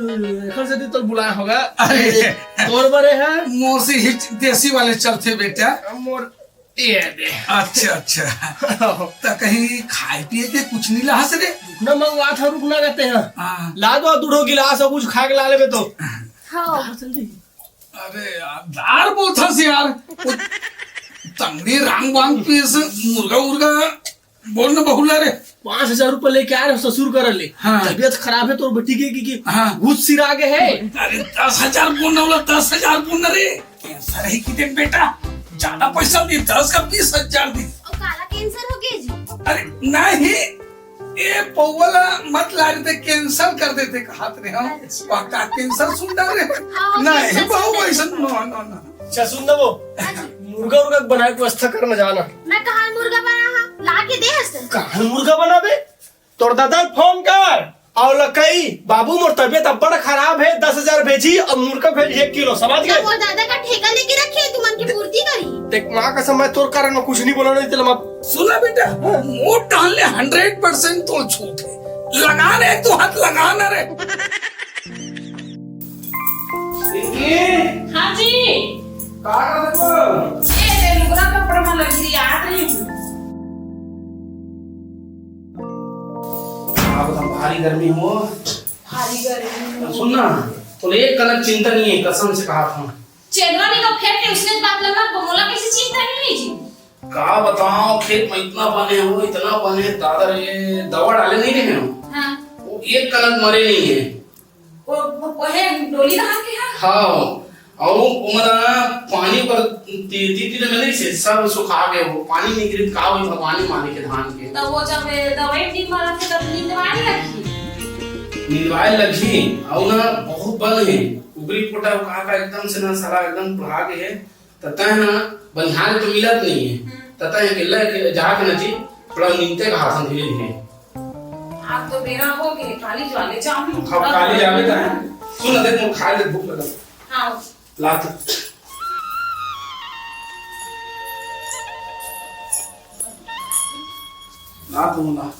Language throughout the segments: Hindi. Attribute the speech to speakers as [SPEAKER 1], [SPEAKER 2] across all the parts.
[SPEAKER 1] एखर से तो बुलाया होगा।
[SPEAKER 2] अरे
[SPEAKER 1] तोर बरे है
[SPEAKER 2] मोर से ही देसी वाले चलते बेटा।
[SPEAKER 1] मोर ये दे।
[SPEAKER 2] अच्छा अच्छा तो कहीं खाए पिए के कुछ नहीं ला रे?
[SPEAKER 1] रुकना मंगवा था, रुकना कहते हैं।
[SPEAKER 2] हाँ।
[SPEAKER 1] ला दो दूढ़ो गिलास और कुछ खा के ला ले तो।
[SPEAKER 3] हाँ
[SPEAKER 1] जल्दी।
[SPEAKER 2] अरे यार बोलता से यार तंगड़ी रांग वांग पीस मुर्गा उर्गा बोलना बहुला रे।
[SPEAKER 1] 5,000 रुपए लेके आ रहे ससुर कर ले।
[SPEAKER 2] हाँ।
[SPEAKER 1] तबियत खराब है तो बेटी की
[SPEAKER 2] हाँ।
[SPEAKER 1] घुस सिरा के है।
[SPEAKER 2] अरे 10,000 बोलना बोला 10,000 बोलना रे। कैंसर है कि देख बेटा ज्यादा पैसा दी 10 का 20,000 दी।
[SPEAKER 3] और काला कैंसर हो गया जी?
[SPEAKER 2] अरे नहीं ये पौवाला मत ला रहे थे कैंसल कर देते कहत रे हम। पक्का कैंसर सुन रहे
[SPEAKER 3] हाँ,
[SPEAKER 2] नहीं
[SPEAKER 3] कैंसर
[SPEAKER 2] बहु
[SPEAKER 3] सुन
[SPEAKER 2] ऐसा नो
[SPEAKER 1] अच्छा सुन दो मुर्गा उर्गा बनाए के व्यवस्था करना जाना।
[SPEAKER 3] मैं कहा मुर्गा बना हा ला के दे हसन।
[SPEAKER 1] कहाँ मुर्गा बनाबे? तोर दादा फोन कर और लकई बाबू मोर तबियत अब बड़ा खराब है 10,000 भेजी और मुर्गा भेज 1 किलो समझ गए।
[SPEAKER 3] वो दादा का ठेका लेके रखे तुमन की पूर्ति करी।
[SPEAKER 1] देख माँ का समय तोर कारण में कुछ नहीं बोला नहीं तेरा माँ।
[SPEAKER 2] सुना बेटा मोट डाल ले 100% तो छूट है लगा रे तू हाथ लगा ना रे।
[SPEAKER 4] हाँ जी ये लुगड़ा कपड़ा में लगी रही आ रही हूँ।
[SPEAKER 5] भारी गर्मी हो।
[SPEAKER 4] भारी गर्मी
[SPEAKER 5] सुन ना तो एक कनक चिंता नहीं है कसम से कहा था।
[SPEAKER 4] चेदवानी का फेंक के उसने बात लगा बोला कैसे चिंता नहीं है जी।
[SPEAKER 5] का बताओ खेत में इतना बने दादा ये दवा डाले नहीं रहे हो।
[SPEAKER 4] हाँ
[SPEAKER 5] वो एक कनक मरे नहीं है।
[SPEAKER 4] वो है डोली धान के है।
[SPEAKER 5] हाँ और उमरा पानी पर तीती तो मिले से सब सुखा गए वो पानी नहीं गिरी का हुई भगवान माने के धान के।
[SPEAKER 4] तो वो जब दवाई नहीं मारा थे तब नींदवाई रखी
[SPEAKER 5] नींदवाई लगी और ना बहुत बल है ऊपरी पोटा का एकदम से ना सारा एकदम बढ़ा के है तता है ना बनिहार तो मिलत नहीं है तता है केला के जाके नची थोड़ा नींदते का हाथ धीरे धीरे।
[SPEAKER 4] आप तो मेरा हो गए काली ज्वाले जाऊं
[SPEAKER 5] अब काली जावे का है सुन देख मुझे खाए ले भूख लगा।
[SPEAKER 4] हाँ
[SPEAKER 5] लात लात होना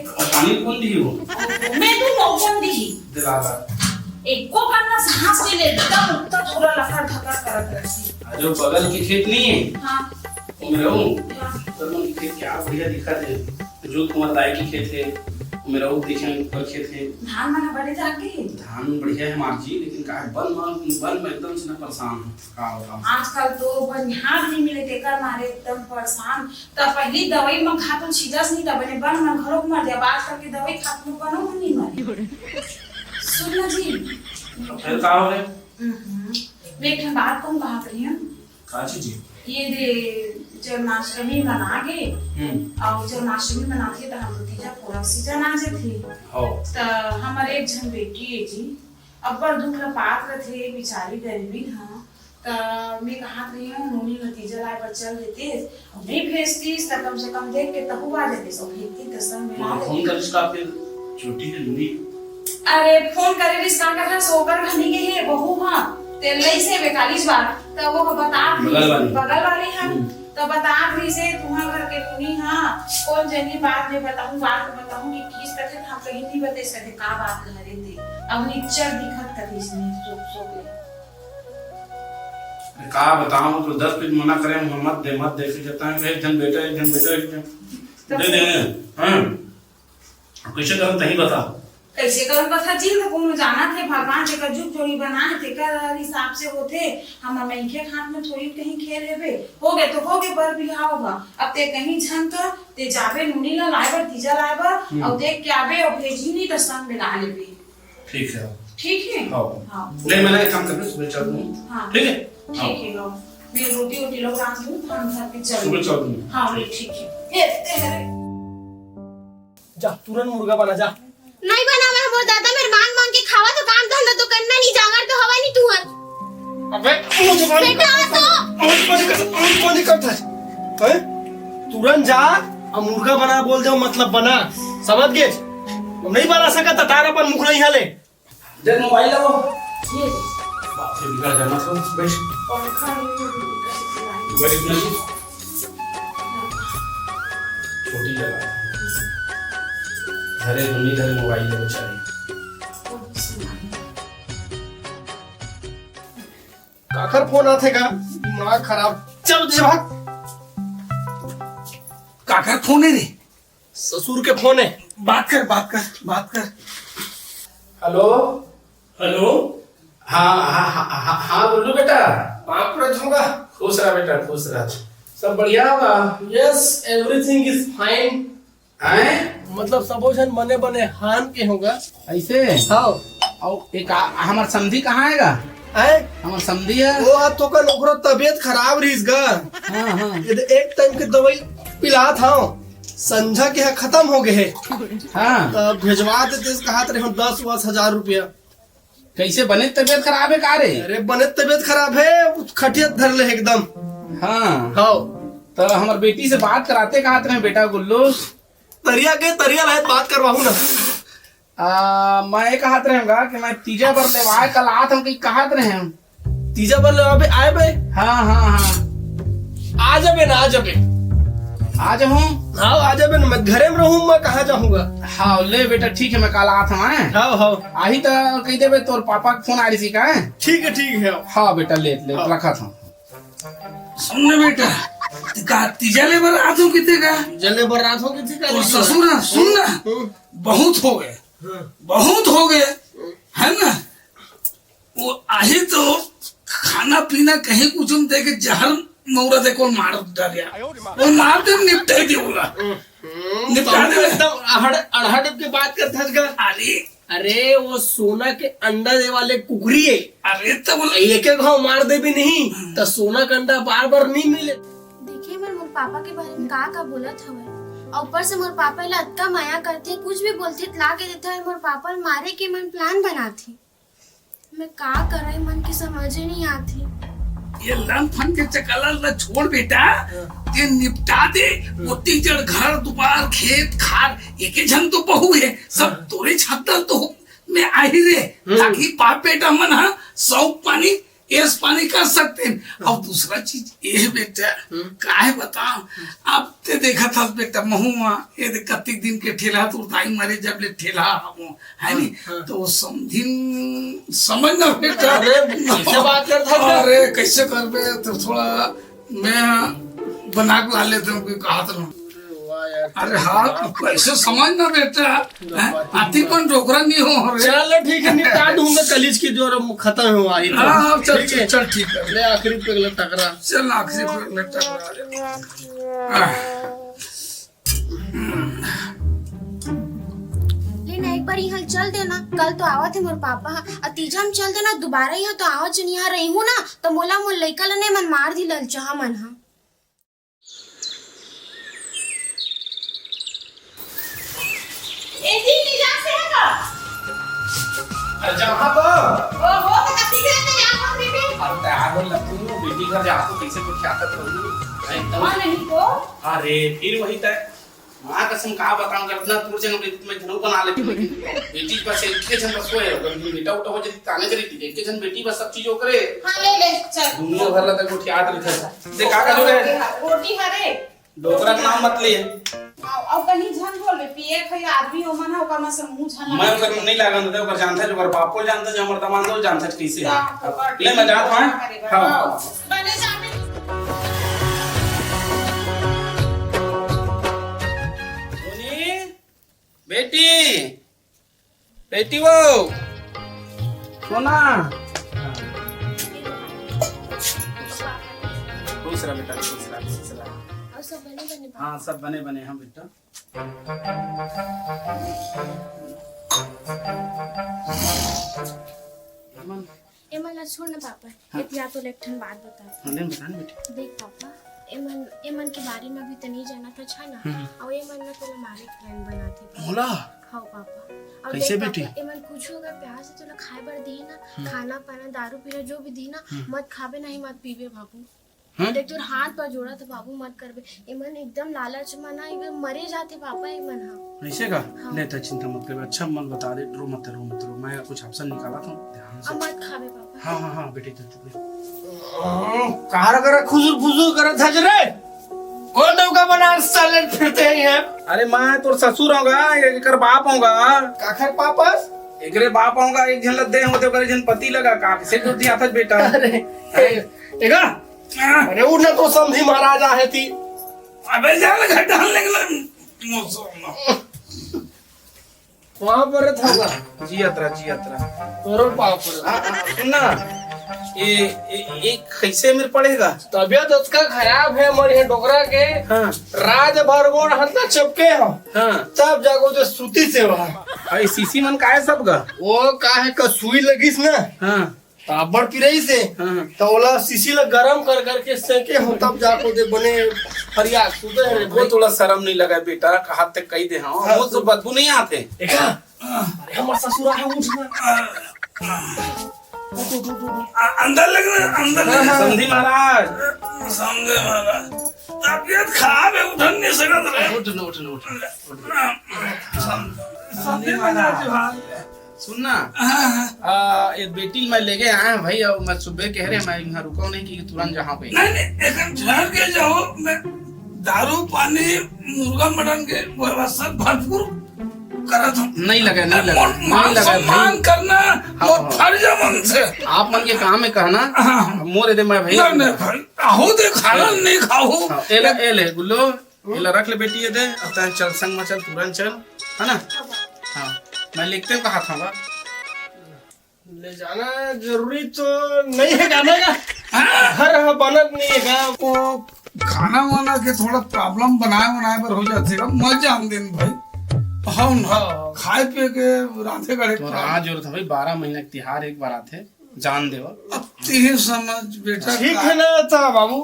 [SPEAKER 5] पानी कौन दी हो
[SPEAKER 4] मैं तो नौकन दी
[SPEAKER 5] दिलाता
[SPEAKER 4] एको करना सांस ले ले एकदम उत्तर पूरा लखड़ धक्का करत रहती।
[SPEAKER 5] जो बगल की खेत नहीं है
[SPEAKER 4] हाँ
[SPEAKER 5] वो मेरा तो मन खेत क्या बढ़िया दिखा दे जो तुम्हारा दाई की खेत है वो मेरा वो देखे ऊपर खेत है
[SPEAKER 4] धान मना बड़े जाके
[SPEAKER 5] धान बढ़िया है मार जी लेकिन का बन में एकदम से ना परेशान का होता
[SPEAKER 4] आजकल तो बनिहार नहीं मिले तेकर मारे एकदम परेशान त पहली दवाई में खातो छीजस नहीं त बने बन में घरों मर जा बात करके दवाई खात में बनो नहीं मरे। सुन ना जी
[SPEAKER 5] फिर का हो रे
[SPEAKER 4] मैं एक बात कहूं कहा रही हूं
[SPEAKER 5] का चीज
[SPEAKER 4] ये दे जन्माष्टमी मना गए और जन्माष्टमी मनाते तो हम भतीजा पूरा सीजन आ जाते
[SPEAKER 5] हो
[SPEAKER 4] तो हमारे एक जन बेटी है जी अब बड़ दुख ला पात्र थे बेचारी गरीबी हां तो मैं कहा रही हूं नूनी भतीजा लाए पर चल देते और नहीं भेजती तो कम से कम देख के तहु आ जाते सब भेजती तो सब मिला
[SPEAKER 5] फोन कर इसका फिर छोटी है नूनी
[SPEAKER 4] अरे फोन करे रिश्ता का था सोकर घनी के है बहू हां तेल लई से 42 बार तो वो बता बगल वाली हम तो बता रही से तुम्हारे घर के नूनी हां कौन जनी बात में बताऊं कि किस कथे हम कहीं नहीं बता सकते का बात कह रहे थे अब निच्चर दिखत कभी इसमें सो ले
[SPEAKER 5] का बताऊं तो 10 फिर मना करे मत दे फिर कहता है एक जन बेटा दे दे हां कैसे करूं तही बता
[SPEAKER 4] कैसे करूं कथा जी तो कोनो जाना थे भगवान के जुग जोड़ी बना थे कर हिसाब से होते हम मैंखे हाथ में थोड़ी कहीं खेल हेबे हो गए तो हो गए बर बिहाव होगा अब ते कहीं झन कर ते जाबे नूनी ला लाइबर तीजा लाइबर और देख के आबे और भेजी नहीं तो संग में ला लेबे।
[SPEAKER 5] ठीक है
[SPEAKER 4] हां
[SPEAKER 5] नहीं मैंने एक काम करना सुबह चल दूं
[SPEAKER 4] हां
[SPEAKER 5] ठीक है
[SPEAKER 4] लो मैं रोटी लोग रात दूं हम घर पे चल
[SPEAKER 5] सुबह चल दूं
[SPEAKER 4] हां ठीक है ये
[SPEAKER 1] जा तुरंत मुर्गा बना जा।
[SPEAKER 3] नहीं बना मैं वो दादा मेरे मांग के खावा तो काम धंधा तो करना नहीं जागर तो हवा नहीं तू
[SPEAKER 1] अबे मुझे करता है तुरंत जा और मुर्गा बना बोल दो मतलब बना समझ गए नहीं बना सका तो तारा पर मुख नहीं हले
[SPEAKER 5] दे मोबाइल लो
[SPEAKER 4] ये
[SPEAKER 5] बाप रे बिगड़ जाना तो बैठ
[SPEAKER 4] पंखा
[SPEAKER 5] गरीब नहीं छोटी जगह घरे दुनी घर मोबाइल ले बेचारी
[SPEAKER 1] आखिर फोन आते का दिमाग खराब। चल तुझे भाग।
[SPEAKER 2] काकर फोन है रे?
[SPEAKER 1] ससुर के फोन है।
[SPEAKER 2] बात कर।
[SPEAKER 5] हेलो।
[SPEAKER 1] हेलो।
[SPEAKER 5] हाँ बोलो बेटा।
[SPEAKER 1] बाप रे होगा।
[SPEAKER 5] खुश रहा बेटा, खुश रहा। सब बढ़िया होगा?
[SPEAKER 1] Yes everything is fine.
[SPEAKER 5] हैं?
[SPEAKER 1] मतलब सब जन बने बने हान के होगा।
[SPEAKER 5] ऐसे?
[SPEAKER 1] हाँ।
[SPEAKER 5] और एक हमार समधी कहाँ आएगा? हमार समधी है
[SPEAKER 1] वो आज तो कल ओकरो तबीयत खराब रही गा।
[SPEAKER 5] हाँ।
[SPEAKER 1] ये एक टाइम के दवाई पिला था संझा के है खत्म हो गए।
[SPEAKER 5] हाँ
[SPEAKER 1] तो भेजवा देते कहा 10-10 रुपया।
[SPEAKER 5] कैसे बने तबीयत खराब है का रे?
[SPEAKER 1] अरे बने तबीयत खराब है, खटियत धर ले एकदम।
[SPEAKER 5] हाँ तो हमार बेटी से बात कराते कहा थे बेटा गुल्लू।
[SPEAKER 1] तरिया लायक बात करवाऊ ना।
[SPEAKER 5] मैं कहत रहूंगा कि मैं तीजा पर लेवाए कल आत हम कहीं कहत रहे हम।
[SPEAKER 1] तीजा पर लेवा आए बे।
[SPEAKER 5] हाँ
[SPEAKER 1] आ जाबे ना, आ जाबे।
[SPEAKER 5] आज हूँ।
[SPEAKER 1] हाँ आ जाबे ना, मैं घरे में रहूँ, मैं कहाँ जाऊंगा।
[SPEAKER 5] हाँ ले बेटा ठीक है, मैं कल आत हूँ।
[SPEAKER 1] हाँ
[SPEAKER 5] आही तो कही देवे तोर पापा के फोन आ रही थी का?
[SPEAKER 1] ठीक है।
[SPEAKER 5] हाँ बेटा ले रखा था।
[SPEAKER 2] सुनने बेटा, का तीजा ले बर आदू कितने का?
[SPEAKER 1] जले बर रात हो गई थी
[SPEAKER 2] और ससुर सुन ना, बहुत हो गए है ना। वो आही तो खाना पीना कहीं कुछ दे के जहर मौरा दे को मार डालिया, वो मार दे निपटा दे बोला। निपटा दे
[SPEAKER 1] एकदम अड़हड़ की बात करता है। अरे वो सोना के अंडा दे वाले कुकरी है।
[SPEAKER 2] अरे तो बोला
[SPEAKER 1] एक घाव मार दे भी नहीं तो सोना का अंडा बार नहीं मिले।
[SPEAKER 3] देखिए मैं मोर पापा के बारे में का बोलत हवे, और ऊपर से मोर पापा ला अतका माया करते, कुछ भी बोलते ला के देते है। मोर पापा मारे के मन प्लान बनाती, मैं का करे मन की समझ नहीं आती।
[SPEAKER 2] ये लन फन के चकला छोड़ बेटा, ये निपटा दे। वो टीचर घर दुबार खेत खार एक जन तो बहू है, सब तोरे छाता तो मैं आई रे, ताकि बाप बेटा मन हा सौप पानी एस पानी कर सकते हैं। और दूसरा चीज ये बेटा काहे बताओ, अब ते देखा था बेटा महुआ ये कत्ती दिन के ठेला तो ताई मरे जब ले ठेला है नी, तो समझिन समझ ना बेटा।
[SPEAKER 1] कैसे बात करता है?
[SPEAKER 2] अरे कैसे कर बे, तो थोड़ा मैं बना के ला लेता हूँ कहा था। अरे हाँ कैसे समझ ना बेटा, आती पण डोकरा नहीं हो।
[SPEAKER 1] चलो ठीक है, निपटा दूंगा कलीज की जो खत्म हुआ।
[SPEAKER 2] हाँ चल ठीक है,
[SPEAKER 1] ले आखिरी पे गलत टकरा।
[SPEAKER 2] चल आखिरी पे टकरा।
[SPEAKER 3] लेकिन एक बार यहाँ चल देना, कल तो आवा थे मोर पापा, और तीजा हम चल देना दोबारा यहाँ तो आवा चुन यहाँ रही हूँ ना, तो मोला मोर लइका लने मन मार दी ललचा मन हा।
[SPEAKER 5] बेटी घर जाओ कैसे अरे फिर वही तय माँ कसम कहा बताऊं इतना दूर से मैं धनु बना लेती बेटी बस एक जन बस होए बेटा उठा हो जदी ताने करी थी एक जन बेटी बस सब चीजों करे।
[SPEAKER 4] हां ले चल
[SPEAKER 5] दुनिया भर ला तक उठी याद रखा दे का जो रे
[SPEAKER 4] रोटी हरे
[SPEAKER 5] डोकरा का नाम मत लिए
[SPEAKER 4] और कहीं झन बोल बे पिए खई आदमी हो मन ओकर में से मुंह झन
[SPEAKER 5] मैं ओकर नहीं लागन दे ओकर जानता जो ओकर बापो जानता जो हमर दमान दो जानता कैसे ले मैं जात हूं। हां
[SPEAKER 4] बने जाने
[SPEAKER 5] बेटी वो सोना खुश रहा बेटा, खुश रहा।
[SPEAKER 3] और सब बने
[SPEAKER 5] हाँ सब बने बने हम बेटा।
[SPEAKER 3] एमन छोड़ ना पापा, या तो लेक्ठन बात बता।
[SPEAKER 5] बताने बेटी
[SPEAKER 3] देख पापा, एमन के बारे में भी तो नहीं जाना था अच्छा ना, और एमन में तो मारे प्लान बनाते
[SPEAKER 5] मोला
[SPEAKER 3] खाओ पापा। और
[SPEAKER 5] कैसे
[SPEAKER 3] देख
[SPEAKER 5] बेटी?
[SPEAKER 3] पापा, एमन कुछ होगा प्यार से तो खाए बर दी ना, खाना पाना दारू पीना जो भी दी ना, मत खाबे नहीं मत पीबे बाबू। देख तोर हाथ पर जोड़ा था बाबू, मत करबे। एमन एकदम लालच में ना एकदम मरे जाते पापा एमन। हाँ
[SPEAKER 5] ऐसे का नहीं तो चिंता मत कर, अच्छा मन बता दे, रो मत मैं कुछ ऑप्शन निकाला था ध्यान से।
[SPEAKER 3] अब मत खाबे पापा।
[SPEAKER 5] हाँ हाँ हाँ बेटी तो चुप
[SPEAKER 1] कार कर खुजूर फुजूर करत था रे कौन नौका बना साले फिरते हैं।
[SPEAKER 5] अरे मैं तो ससुर होगा एकर बाप होगा
[SPEAKER 1] काखर पापा
[SPEAKER 5] एकरे बाप होगा एक झन दे होते ओकरे झन पति लगा का से टूटी आथत बेटा।
[SPEAKER 1] देखा अरे वो ना तो समझी महाराजा है थी।
[SPEAKER 2] अबे जा लगा डालने के लिए
[SPEAKER 1] वहां पर था
[SPEAKER 5] जी यात्रा
[SPEAKER 1] तोरो बाप रे।
[SPEAKER 5] सुनना ये कैसे मेरे पड़ेगा?
[SPEAKER 1] तबियत उसका खराब है मरे डोकरा के।
[SPEAKER 5] हाँ
[SPEAKER 1] राज भर गोड़ हंता चपके हो
[SPEAKER 5] हाँ
[SPEAKER 1] तब जाको जो सूती से वहा
[SPEAKER 5] अरे सीसी मन का है सबका
[SPEAKER 1] वो काहे का सुई लगिस ना
[SPEAKER 5] हाँ
[SPEAKER 1] ताबड़ पिरई से
[SPEAKER 5] हाँ
[SPEAKER 1] तो ओला सीसी ला गरम कर करके सेके हो तब जाको दे बने फरियाद सुते है
[SPEAKER 5] वो थोड़ा शर्म नहीं लगा बेटा कहा तक कही दे। हाँ वो तो बदबू नहीं आते।
[SPEAKER 1] देखा अरे हमार ससुरा है उठ
[SPEAKER 2] अंदर लगना अंदर
[SPEAKER 5] समझी महाराज।
[SPEAKER 2] समझे महाराज तबियत खराब है उठन नहीं सकत रहे।
[SPEAKER 5] उठना
[SPEAKER 2] समझे महाराज।
[SPEAKER 5] सुनना ये बेटी मैं लेके आया भाई और मैं सुबह कह रहे मैं यहाँ रुका नहीं कि तुरंत जहाँ पे
[SPEAKER 2] नहीं नहीं एक ठहर के जाओ। मैं दारू पानी मुर्गा मटन के व्यवस्था भरपूर करत हूँ।
[SPEAKER 5] नहीं लगा भाई
[SPEAKER 2] सम्मान करना और फर्ज है मन से।
[SPEAKER 5] आप मन के काम में कहना मोरे दे मैं भाई
[SPEAKER 2] नहीं भाई आहो दे खाना नहीं खाओ।
[SPEAKER 5] एले गुल्लो एला रख ले बेटी ये दे अब चल संग में चल तुरंत चल है ना। हाँ मैं लिखते कहा था
[SPEAKER 1] ले जाना जरूरी तो नहीं है जाने का। हर बनत नहीं है का
[SPEAKER 2] वो खाना वाना के थोड़ा प्रॉब्लम बनाए पर हो जाते का मजा हम दिन भाई। हाँ खाए पिए के राधे गड़े
[SPEAKER 5] तो आज जरूरत है भाई 12 महीने के तिहार एक बार आते जान देवा।
[SPEAKER 2] अब तीन समझ बेटा
[SPEAKER 1] ठीक है ना था बाबू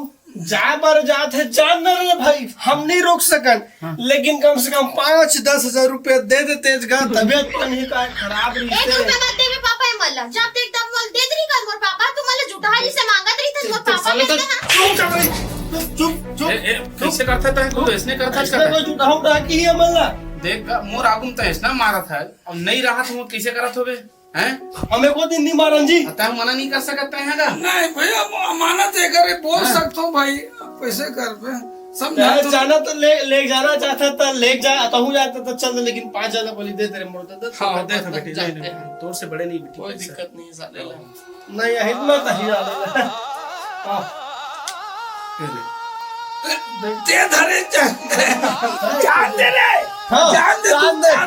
[SPEAKER 1] जा पर जाते जान न रहे भाई हम नहीं रोक सकन। लेकिन कम से कम 5-10 हजार रुपए दे देते तबियत पानी का खराब रही
[SPEAKER 3] एक रुपया मत देवे पापा है मला जाते एकदम मल दे दरी कर मोर पापा तू मला जुटाई से मांगत रही थन मोर पापा में
[SPEAKER 1] चुप
[SPEAKER 5] कैसे करता था तू इसने करता
[SPEAKER 1] कोई जुटाऊ डाकी है मल्ला
[SPEAKER 5] देख मोर आगुम तो ऐसा मारा था अब नहीं रहा तो वो कैसे करत होबे हैं
[SPEAKER 1] हमें को दिन नहीं मारन जी
[SPEAKER 5] अतः मना नहीं कर सकता है का
[SPEAKER 2] नहीं भैया अमानत है करे बोल सकते हो भाई पैसे कर पे समझा तो
[SPEAKER 1] जाना तो ले जाना चाहता था ले जा कहूँ जाता तो चल लेकिन 5 हजार बोली दे तेरे मोड़ दे।
[SPEAKER 5] हाँ दे बेटी तोर से बड़े नहीं बेटी
[SPEAKER 1] कोई दिक्कत नहीं साले नहीं हिम्मत ही डाले
[SPEAKER 2] दे धरे जान दे रे जान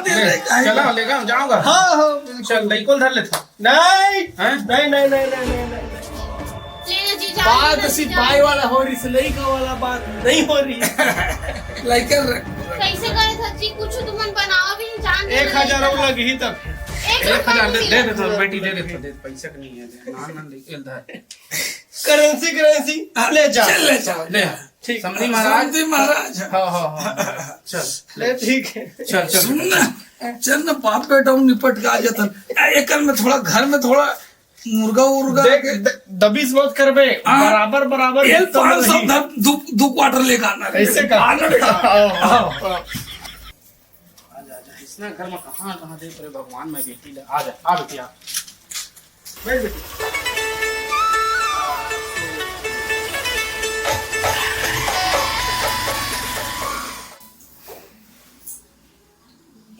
[SPEAKER 2] दे
[SPEAKER 5] चला लेगा जाऊंगा।
[SPEAKER 1] हाँ हाँ
[SPEAKER 5] चल लइकोल धर लेता
[SPEAKER 1] नहीं
[SPEAKER 5] हैं
[SPEAKER 1] नहीं
[SPEAKER 3] ले जी
[SPEAKER 1] बात सिर्फ भाई वाला हो रही से लड़का वाला बात नहीं हो रही।
[SPEAKER 2] लाइकर
[SPEAKER 3] कैसे करे था जी कुछ तुमन बनावा भी जान
[SPEAKER 1] 1000 और लगी ही तक
[SPEAKER 5] 1000 दे दे तो बेटी दे दे पैसा का नहीं है ना लेके धर
[SPEAKER 1] करेंसी ले जा
[SPEAKER 2] ले जाओ
[SPEAKER 5] ले ठीक समझी महाराज
[SPEAKER 2] महाराज।
[SPEAKER 5] हाँ चल
[SPEAKER 1] ले ठीक है
[SPEAKER 5] चल
[SPEAKER 2] सुन ना चल ना बाप बेटा निपट के आ जाता एकल में थोड़ा घर में थोड़ा मुर्गा
[SPEAKER 1] देख दबीस मत कर बे बराबर
[SPEAKER 2] ये 500 दो क्वार्टर लेकर आना
[SPEAKER 1] ऐसे का
[SPEAKER 5] इसना घर में कहाँ दे पर भगवान में बेटी ले आ बेटी आ
[SPEAKER 1] बैठ बेटी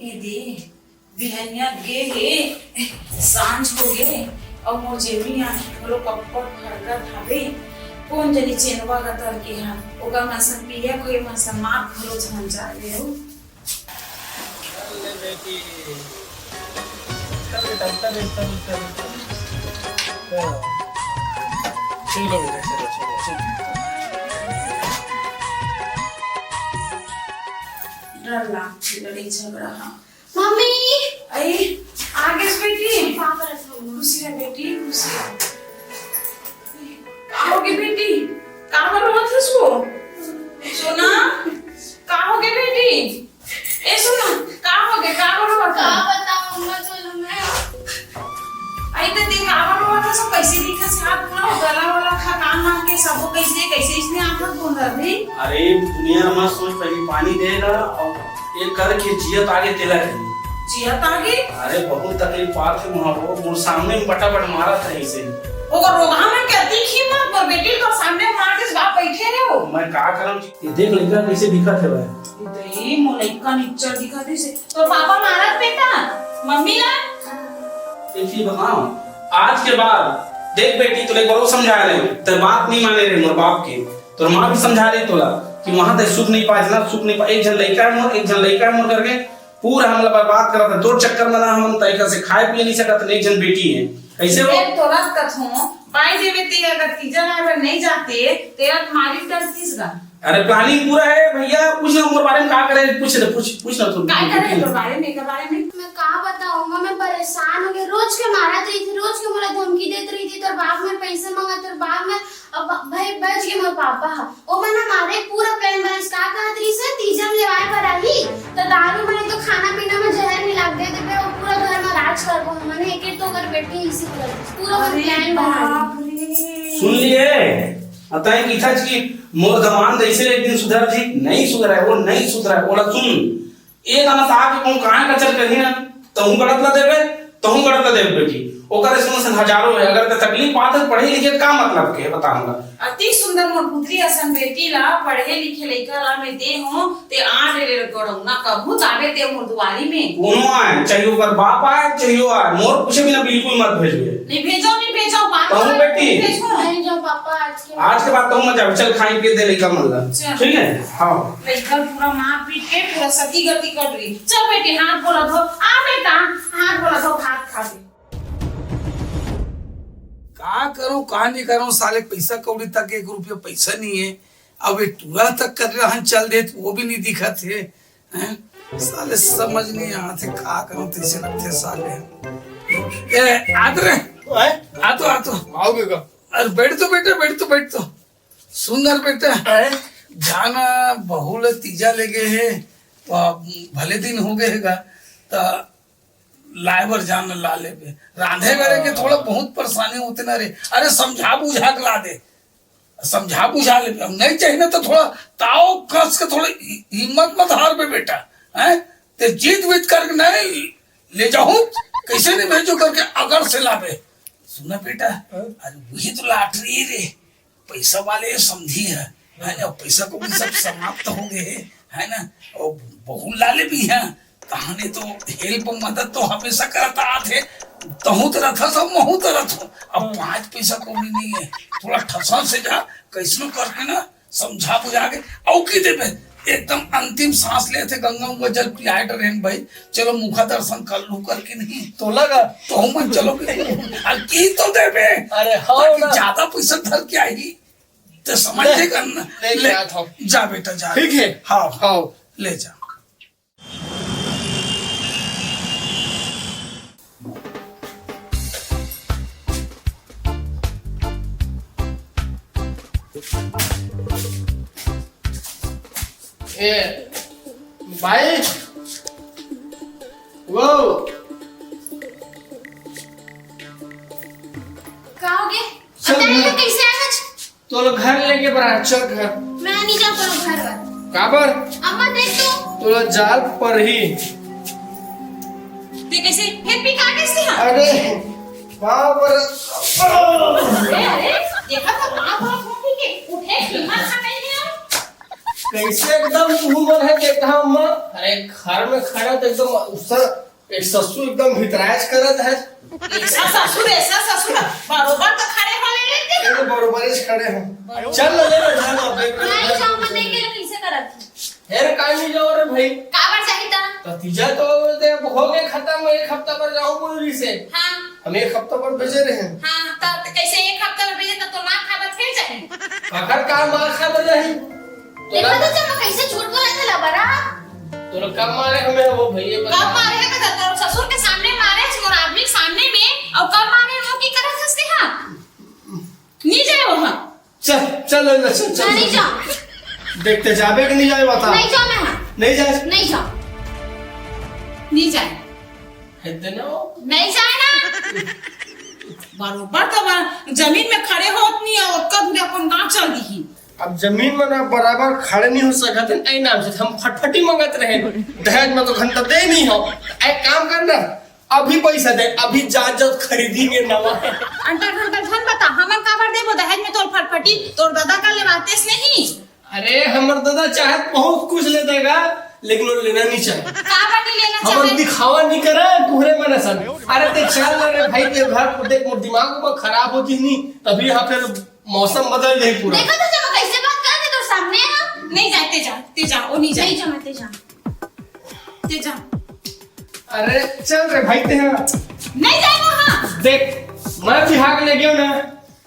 [SPEAKER 4] ए दे बिहनिया गे हे सांझ हो गे और मोर जेबी आ बोलो कपड़ भरगा थावे कौन जनी चेनवा गतर के हा ओका मसन पिया कोई मसन मार भरो झन जा ले हो
[SPEAKER 1] ले बेटी चल चलो बेटा चलो
[SPEAKER 4] डर लागती लड़ी झगड़ा हा
[SPEAKER 3] मम्मी
[SPEAKER 4] आई आगे बेटी
[SPEAKER 3] पापा रखो
[SPEAKER 4] खुशी रह बेटी खुशी का हो गई बेटी का कर रहा था सो सोना का हो गई बेटी ए सोना का हो गई का कर रहा था
[SPEAKER 3] बताओ मम्मा चलो मैं
[SPEAKER 4] आई तो देख का कर रहा था सब पैसे दिखा साथ पूरा गला वाला खा काम मांग के सब कैसे इसने आंखों बोल रहा थी
[SPEAKER 5] अरे दुनिया में सोच पहले पानी देगा और ये करके जियत आगे तेला करी
[SPEAKER 4] जियत आगे
[SPEAKER 5] अरे बहुत तकलीफ पार थे वहाँ वो मोर सामने में बटाबट मारा था इसे
[SPEAKER 4] ओकर रोगा में क्या दिखी मत पर बेटी को सामने मार के बाप बैठे रहे हो
[SPEAKER 5] मैं का करम ये देख लड़का कैसे दिखा थे भाई
[SPEAKER 4] दे मोलैका निच्चर दिखा दे से तो पापा मारत बेटा मम्मी ला
[SPEAKER 5] एक चीज बताओ, आज के बाद देख बेटी तोले करो समझा रहे तेरे बात नहीं माने रहे मोर बाप के, तोर माँ भी समझा रही तोला कि वहां तक सुख नहीं पाए, इतना सुख नहीं पाए। एक जन लड़का है मोर, एक जन लड़का है मोर करके पूरा हम बर्बाद करा था। दो चक्कर में ना हम तरीका से खाए पिए नहीं सकत, एक जन बेटी है कैसे हो।
[SPEAKER 4] मैं तोरा कथूं बाई देवे ते अगर तीजा ना नहीं जाते तेरा मालिक कर तीसगा।
[SPEAKER 5] अरे प्लानिंग पूरा है भैया, पूछ ना मोर बारे में का करे, पूछ ना तू
[SPEAKER 4] काय करे तोर बारे में, के बारे में
[SPEAKER 3] मैं कहा बताऊंगा, मैं परेशान हो गई। रोज के मारत रही थी, रोज के मुझे धमकी देत रही थी। तोर बाप में पैसे मांगा, तोर बाप में अब भाई बच के मोर पापा ओ मना मारे पूरा प्लान बना। इसका कहत रही से तीजम लेवाए पर आई तो दारू बने तो खाना पीना में जहर मिला दे दे और पूरा घर में राज करबो। मैंने एक तो कर बेटी इसी पूरा प्लान बना।
[SPEAKER 5] सुन लिए अतः की था कि मोर दमान जैसे एक दिन सुधर जी, नहीं सुधरा है वो, नहीं सुधरा है। बोला सुन एक आना साहब के कौन कहां का चल कहीं ना तहु गलत ना देबे, तहु गलत ना देबे बेटी ओकर से हजारों है। अगर तकलीफ बात है पढ़े लिखे का मतलब के बताऊंगा।
[SPEAKER 4] अति सुंदर मोर पुत्री असन बेटी ला पढ़े लिखे लइका ला में दे हो ते आ रे गड़ौना कबू ताबे ते मोर दुआरी में
[SPEAKER 5] कोनो आए, चाहे ओकर बाप आए चाहे आए, मोर पूछे बिना बिल्कुल मत भेजिए।
[SPEAKER 4] नहीं भेजो बात
[SPEAKER 5] कहूं बेटी
[SPEAKER 3] नहीं जाओ पापा
[SPEAKER 5] आज के बाद कहूं मत जाओ, चल खाई पी दे लइका मन ला, ठीक है। हां
[SPEAKER 4] लइका पूरा मार पीट के पूरा सती गति कर रही। चल बेटी हाथ बोला धो, आ बेटा हाथ बोला धो, भात खा दे।
[SPEAKER 2] का करूं का नहीं करूं, साले पैसा कौड़ी तक 1 रुपया पैसा नहीं है। अब ये टूरा तक कर रहा चल दे वो भी नहीं दिखा थे हैं? साले समझ नहीं आते का करूं, तैसे लगते साले। ए आदरे आ तो
[SPEAKER 1] आओगे का?
[SPEAKER 2] अरे बैठ तो सुंदर बेटा जाना बहुल तीजा ले गए है तो भले दिन हो गए हैगा तो लाइबर जान ला ले पे रांधे बेरे के थोड़ा बहुत परेशानी होते ना रे। अरे समझा बुझा के ला दे, समझा बुझा ले पे। नहीं चाहिए ना तो थोड़ा ताव कस के थोड़ा हिम्मत मत हार पे बेटा हैं, ते जीत वीत करके नहीं ले जाऊं कैसे नहीं भेजो करके अगर से ला पे। सुना बेटा अरे वही तो लॉटरी रे, पैसा वाले समझी है ना, पैसा को भी सब समाप्त हो गए है ना, और बहु लाले भी हैं कहानी तो हेल्प मदद तो हमेशा करता आते तहु तरह था सब महू तरह था। अब 5 पैसा को भी नहीं है, थोड़ा ठसा से जा कैसनो करके ना समझा बुझा के औ की देबे एकदम अंतिम सांस लेते गंगा उंगा जल पियाए रहें भाई। चलो मुखा दर्शन कर लू करके नहीं
[SPEAKER 1] तो लगा
[SPEAKER 2] तो मन चलो की तो देबे।
[SPEAKER 1] अरे हाँ ना
[SPEAKER 2] ज्यादा पैसा धर के आएगी तो समझ करना ले जा बेटा जा,
[SPEAKER 1] ठीक है।
[SPEAKER 2] हाँ ले जा।
[SPEAKER 1] ए भाई वो
[SPEAKER 3] क्या हो गया?
[SPEAKER 1] चल
[SPEAKER 3] अचानक
[SPEAKER 1] घर।
[SPEAKER 3] से कैसे आया?
[SPEAKER 1] तो लोग घर लेके बड़ा चल घर
[SPEAKER 3] मैं नहीं जा पाऊँ घर पर।
[SPEAKER 1] काबर
[SPEAKER 3] अम्मा देख
[SPEAKER 1] तो लोग जाल पर ही।
[SPEAKER 4] ते कैसे फिर भी का कैसे हां?
[SPEAKER 1] अरे वहां पर
[SPEAKER 4] अरे देखा तो मां बड़ा फोन के उठे हिम्मत खा नहीं है।
[SPEAKER 1] कैसे एकदम मुंह है देखा अम्मा। अरे घर में खड़ा तो एकदम उससे एक ससुर एकदम भितराज करत है।
[SPEAKER 4] ऐसा ससुर बरोबर तो खड़े वाले लेते
[SPEAKER 1] ये तो बरोबर ही खड़े हैं। चल ले जाना
[SPEAKER 3] नहीं जाऊँ, मैं देख के कैसे करत
[SPEAKER 1] हेर काहे नहीं जाओ रे भाई?
[SPEAKER 3] काबर चाहिए था?
[SPEAKER 1] नतीजा तो हो गए खत्म। 1 हफ्ता पर जाऊं पूरी से।
[SPEAKER 4] हां
[SPEAKER 1] हम 1 हफ्ता पर भेजे रहे हैं।
[SPEAKER 4] हां तो कैसे 1 हफ्ता में भेजे तो मां खाबर फिर जाए।
[SPEAKER 1] काकर का मार खा बजे है
[SPEAKER 3] देखो तो जब कैसे झूठ बोला था लबरा।
[SPEAKER 1] तो लोग कब मारे हमें वो भैया
[SPEAKER 4] कब मारे है का तो ससुर के सामने मारे और आदमी के सामने में और कब मारे वो की करत हंसते हां नहीं जाए वहां।
[SPEAKER 1] चल
[SPEAKER 3] मैं नहीं जाऊँ,
[SPEAKER 1] देखते जाबे कि नहीं जाए बता।
[SPEAKER 3] नहीं जाऊँ मैं हाँ।
[SPEAKER 1] नहीं जाए
[SPEAKER 3] नहीं जाऊँ,
[SPEAKER 4] नहीं जाए
[SPEAKER 3] नहीं जाए ना।
[SPEAKER 4] बरोबर तो जमीन में खड़े होत नहीं और कब अपन गांव चल दी।
[SPEAKER 1] अब जमीन में ना बराबर खड़े नहीं हो सकत है। ऐ नाम से हम फटफटी मंगत रहे दहेज में तो घंटा दे नहीं हो। एक काम करना अभी पैसा दे, अभी जा खरीदेंगे नवा।
[SPEAKER 4] अंटर धन बता हमन काबर देबो दहेज में तोर फटफटी तोर दादा का लेवातेस नहीं।
[SPEAKER 1] अरे हमर दादा चाहे बहुत कुछ ले देगा लेकिन वो लेना नहीं चाहिए।
[SPEAKER 4] का बाटी लेना
[SPEAKER 1] हम
[SPEAKER 4] चाहे
[SPEAKER 1] दिखावा नहीं करे तुहरे मन सन। अरे ते चल रे भाई ते घर देख मोर दिमाग में खराब होती नहीं तभी यहाँ फिर मौसम बदल जाए पूरा।
[SPEAKER 4] देखो तो जब कैसे बात कर रहे तो सामने है ना। नहीं जाते जा ओ नहीं
[SPEAKER 3] नहीं
[SPEAKER 4] जा
[SPEAKER 3] जा
[SPEAKER 4] ते जा
[SPEAKER 1] अरे चल रे भाई ते
[SPEAKER 4] नहीं जाए वहां।
[SPEAKER 1] देख मैं बिहार ले गया ना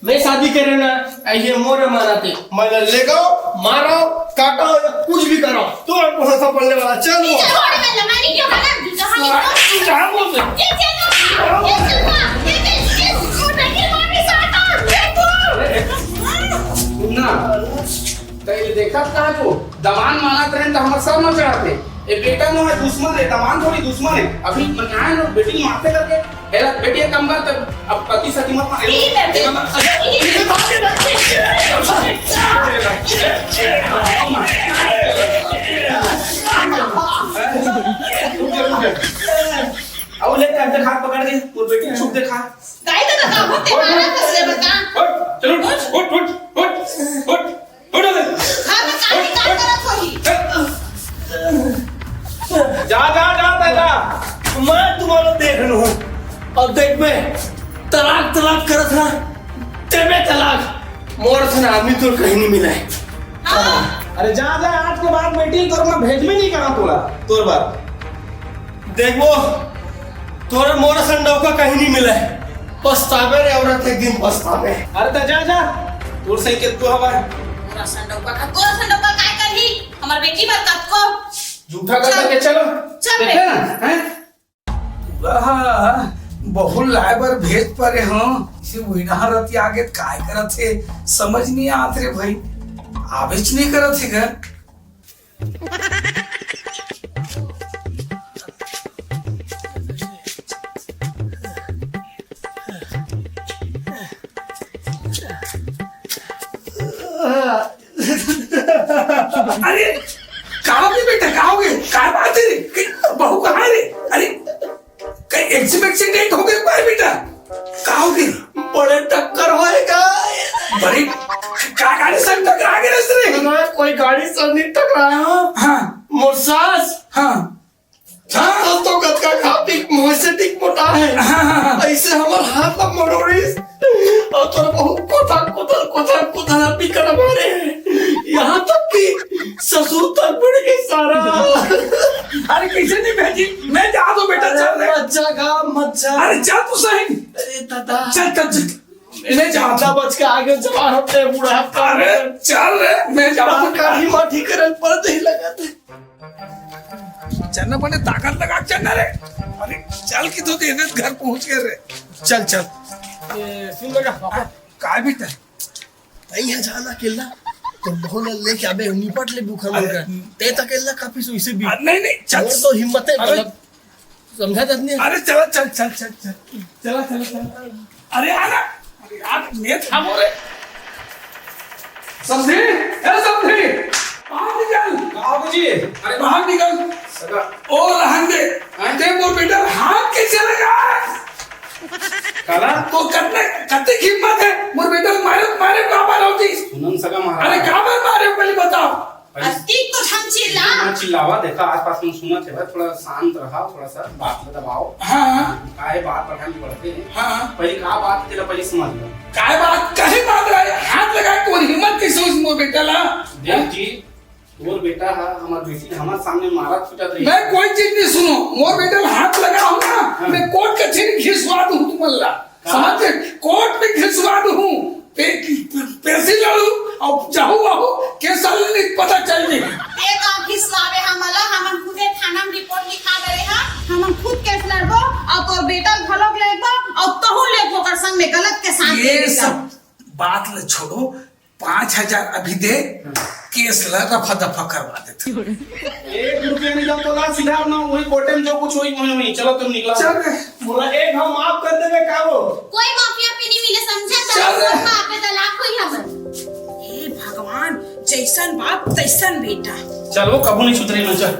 [SPEAKER 1] मैं शादी करे ना ये मोरे मानाते मैं ले गो मारो काटो कुछ भी करो तो सब पढ़ने वाला चल वो
[SPEAKER 4] छोड़ मैं लमारी क्यों बना जहां निकलो
[SPEAKER 1] क्या बोल रहे
[SPEAKER 4] ये चलो ये वो नहीं मामी साटा
[SPEAKER 5] सुनना तो ये देखा कहा जो दमान माना ट्रेंड तो हमारे सब न चढ़ाते ये बेटा नो है दुश्मन है दमान थोड़ी दुश्मन है अभी मनाए नो बेटी मारते करके हेला बेटी एक काम कर तब अब पति सती मत मार अब लेते अंदर हाथ पकड़ के और बेटी छुप देखा
[SPEAKER 4] काय तो का होते मारा कसले बता
[SPEAKER 5] चलो उठ
[SPEAKER 4] खाना काटी का करत होही
[SPEAKER 1] जा मैं तुम्हारा देख लू अब देख मैं तलाक करत ना तेरे तलाक मोर था आदमी तो कहीं नहीं मिला है। अरे जा आज के बाद मीटिंग करो मैं भेज में नहीं करा तोला तोर बात देखो तोरे मोर संडव का कहीं नहीं मिला है पछतावे रे औरत एक दिन पछतावे। अरे तो जा तोर सही के तो हवा
[SPEAKER 4] पूरा संडोका काय करही हमर बेटी बात कत को
[SPEAKER 5] झूठा कर के चलो
[SPEAKER 4] चल
[SPEAKER 5] देखे ना हैं
[SPEAKER 2] बहुल लाइबर भेज परे हाँ से वही रती आगे काय करत है समझ नहीं आत रे भाई आवेच नहीं करत है घर अरे कहोगे बेटा कहोगे काय बात है रे बहू कहाँ रे अरे कहीं एक्सीबिशन डेट हो गई पाए बेटा कहोगे
[SPEAKER 1] बड़े टक्कर होएगा
[SPEAKER 2] बड़ी का गाड़ी संग टकरा के रस्ते
[SPEAKER 1] मैं कोई गाड़ी से नहीं टकराया
[SPEAKER 2] हाँ
[SPEAKER 1] मोर सास
[SPEAKER 2] हाँ
[SPEAKER 1] सास तो कद का काफी मुझसे ठीक मोटा है ऐसे हमार हाथ में मरोड़ी और तोर बहुत कोथा पिकर मारे यहाँ तक कि ससुर तक बढ़ गई सारा।
[SPEAKER 2] अरे कैसे नहीं भेजी मैं जा दो बेटा चल रे
[SPEAKER 1] मच्छा
[SPEAKER 2] अरे चल तू सही
[SPEAKER 1] अरे दादा
[SPEAKER 2] चल मैं
[SPEAKER 1] ज्यादा बच के आगे जवान होते बूढ़ा
[SPEAKER 2] अरे चल रे मैं जा
[SPEAKER 1] काठी माठी करल पर नहीं लगाते
[SPEAKER 2] चलना पड़े ताकत लगा चलना रे अरे चल की तो देने घर पहुंच गए रे चल
[SPEAKER 1] सुन लगा पापा
[SPEAKER 2] काय बेटा
[SPEAKER 1] यहाँ जाना केला तो बहुत लेके आबे निपट ले बुखा का ते तक केला काफी सो इसे भी
[SPEAKER 2] नहीं चल
[SPEAKER 1] और तो हिम्मत है मतलब समझा नहीं।
[SPEAKER 2] अरे चला अरे आना अरे यार मैं थामो रे समझे बाहर निकल
[SPEAKER 5] बाबू जी अरे
[SPEAKER 2] बाहर निकल
[SPEAKER 5] सगा
[SPEAKER 2] ओ रहन दे ते मोर बेटा हाथ कैसे लगा
[SPEAKER 5] काला
[SPEAKER 2] तो करते हिम्मत है मोर बेटा मारे बाबा रहोगी
[SPEAKER 5] सुनन सगा महाराज
[SPEAKER 2] अरे का मारे पहले बताओ
[SPEAKER 4] अस्तिक तो हम चिल्ला
[SPEAKER 5] ना चिल्लावा देखा आसपास में सुना थे थोड़ा शांत रहा थोड़ा सा बात में दबाओ
[SPEAKER 2] हाँ
[SPEAKER 5] काहे बात बढ़ानी पड़ते हैं
[SPEAKER 2] हाँ
[SPEAKER 5] पहले का बात तेरा पहले समझ लो
[SPEAKER 2] काय बात कहे मार रहा है हाथ लगा तो हिम्मत कैसे उस मोर बेटा ला
[SPEAKER 5] देख जी तोर बेटा है हमार बेटी हमारे सामने मारा पीटा रही
[SPEAKER 2] मैं कोई चीज नहीं सुनो मोर बेटा हाथ लगा हूँ ना मैं कोर्ट कचहरी घिसवा दूँ तुम्हारा समझ कोर्ट में घिसवा दूँ पैसे लड़ू और जाहू बाहू के साल नहीं पता चल जाए
[SPEAKER 4] एक ऑफिस लावे हमला हमन खुदे थाना में रिपोर्ट लिखा दे हां हमन खुद केस लड़बो और तोर बेटा भलोग लेबो और तहु लेबो कर संग में गलत के साथ
[SPEAKER 2] ये सब बात ले छोड़ो 5,000 अभी दे केस रफा दफा करवा देते
[SPEAKER 5] 1 रुपया नहीं जब तो ना सीधा ना वही कोटे में जो कुछ हुई वही चलो तुम निकला
[SPEAKER 2] चल
[SPEAKER 1] बोला एक हम माफ कर देवे का वो
[SPEAKER 4] कोई माफिया पे नहीं मिले समझा
[SPEAKER 2] चल।
[SPEAKER 4] तब मां पे तलाक हुई हमन हे भगवान जैसन बाप तैसन बेटा
[SPEAKER 5] चल वो कबू नहीं सुधरेगा चल